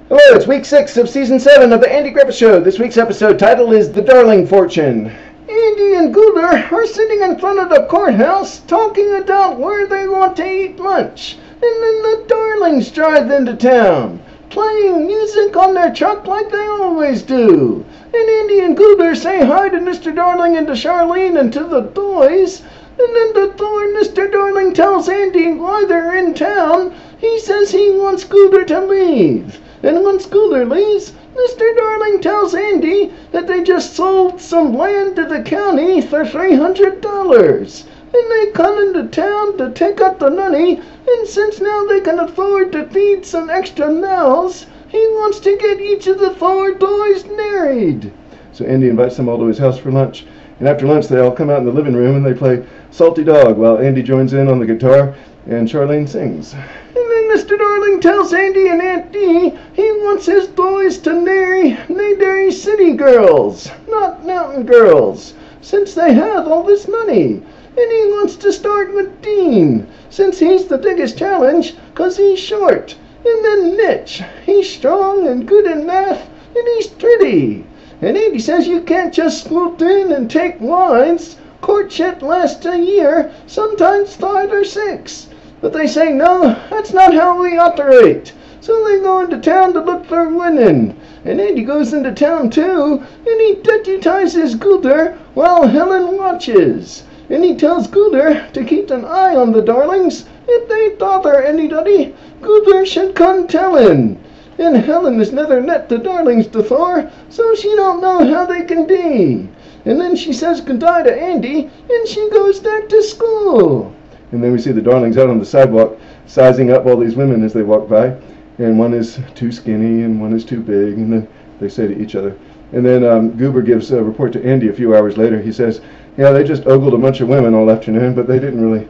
Hello, it's week 6 of season 7 of the Andy Griffith Show. This week's episode title is The Darling Fortune. Andy and Gooder are sitting in front of the courthouse talking about where they want to eat lunch. And then the Darlings drive into town, playing music on their truck like they always do. And Andy and Gooder say hi to Mr. Darling and to Charlene and to the boys. And then Mr. Darling tells Andy why they're in town. He says he wants Gooder to leave. And once Gooder leaves, Mr. Darling tells Andy that they just sold some land to the county for $300. And they come into town to take up the money, and since now they can afford to feed some extra mouths, he wants to get each of the 4 boys married. So Andy invites them all to his house for lunch. And after lunch, they all come out in the living room and they play Salty Dog while Andy joins in on the guitar and Charlene sings. And then Mr. Darling tells Andy and Aunt Dee he wants his boys to marry city girls, not mountain girls, since they have all this money. And he wants to start with Dean, since he's the biggest challenge, 'cause he's short. And then Mitch, he's strong and good in math, and he's pretty. And Andy says you can't just swoop in and take wives. Courtship lasts a year, sometimes 5 or 6. But they say, no, that's not how we operate. So they go into town to look for women. And Andy goes into town too, and he deputizes Gooder while Helen watches. And he tells Gooder to keep an eye on the Darlings. If they bother anybody, Gooder should come tellin'. And Helen has never met the Darlings before, so she don't know how they can be. And then she says goodbye to Andy, and she goes back to school. And then we see the Darlings out on the sidewalk, sizing up all these women as they walk by. And one is too skinny, and one is too big, and then they say to each other. And then Goober gives a report to Andy a few hours later. He says, yeah, they just ogled a bunch of women all afternoon, but they didn't really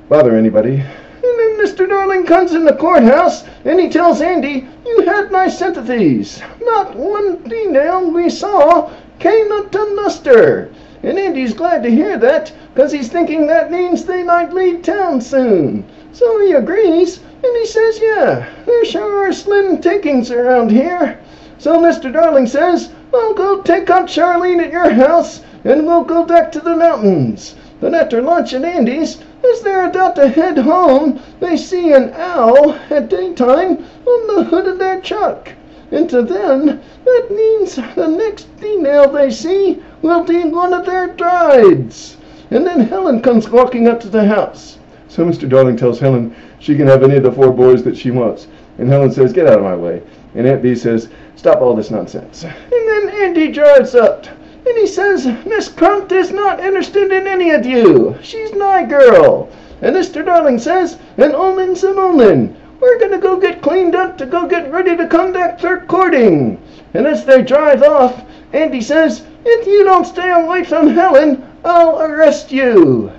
bother anybody. And then Mr. Darling comes in the courthouse, and he tells Andy, you had my sympathies. Not one female we saw came up to muster. And Andy's glad to hear that, 'cause he's thinking that means they might leave town soon. So he agrees, and he says, yeah, there sure are slim takings around here. So Mr. Darling says, I'll go take up Charlene at your house, and we'll go back to the mountains. But after lunch at Andy's, as they're about to head home, they see an owl at daytime on the hood of their truck. And to them, that means the next female they see will be one of their brides. And then Helen comes walking up to the house. So Mr. Darling tells Helen she can have any of the 4 boys that she wants. And Helen says, get out of my way. And Aunt Bee says, stop all this nonsense. And then Andy drives up. And he says, Miss Crump is not interested in any of you. She's my girl. And Mr. Darling says, an omen's an omen. We're going to go get cleaned up to go get ready to come back for courting. And as they drive off, Andy says, if you don't stay away from Helen, I'll arrest you.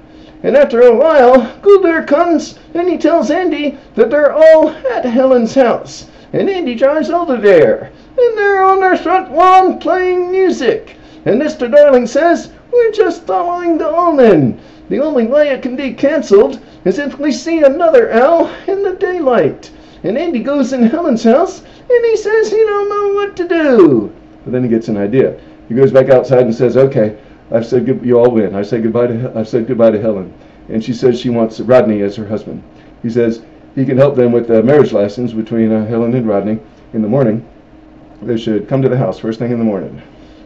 And after a while, Gooder comes, and he tells Andy that they're all at Helen's house. And Andy drives over there, and they're on their front lawn playing music. And Mr. Darling says, we're just following the omen. The only way it can be canceled is if we see another owl in the daylight. And Andy goes in Helen's house, and he says he don't know what to do. But then he gets an idea. He goes back outside and says, okay, I've said you all win. I've said goodbye to Helen. And she says she wants Rodney as her husband. He says he can help them with the marriage license between Helen and Rodney in the morning. They should come to the house first thing in the morning.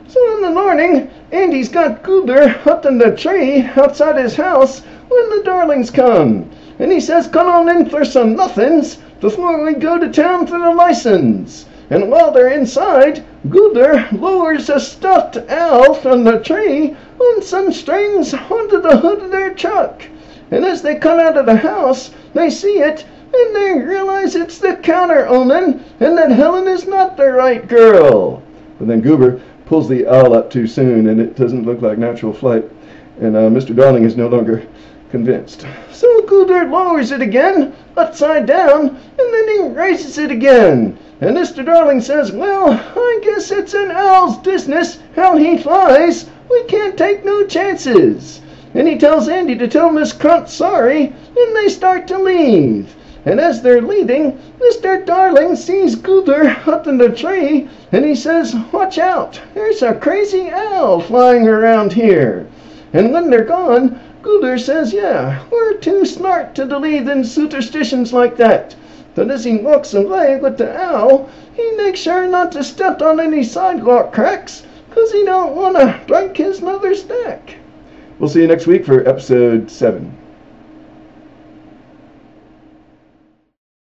So in the morning, Andy's got Gooder up in the tree outside his house when the Darlings come. And he says, come on in for some muffins before we go to town for the license. And while they're inside, Gooder lowers a stuffed owl from the tree on some strings onto the hood of their truck. And as they come out of the house, they see it, and they realize it's the counter-omen, and that Helen is not the right girl. But then Goober pulls the owl up too soon, and it doesn't look like natural flight. And Mr. Darling is no longer convinced. So Gooder lowers it again, upside down, and then he raises it again. And Mr. Darling says, well, I guess it's an owl's business how he flies. We can't take no chances. And he tells Andy to tell Miss Crump sorry, and they start to leave. And as they're leaving, Mr. Darling sees Gulder up in the tree, and he says, "Watch out, there's a crazy owl flying around here." And when they're gone, Gulder says, "Yeah, we're too smart to believe in superstitions like that." But as he walks away with the owl, he makes sure not to step on any sidewalk cracks, 'cause he don't want to break his mother's neck. We'll see you next week for episode 7.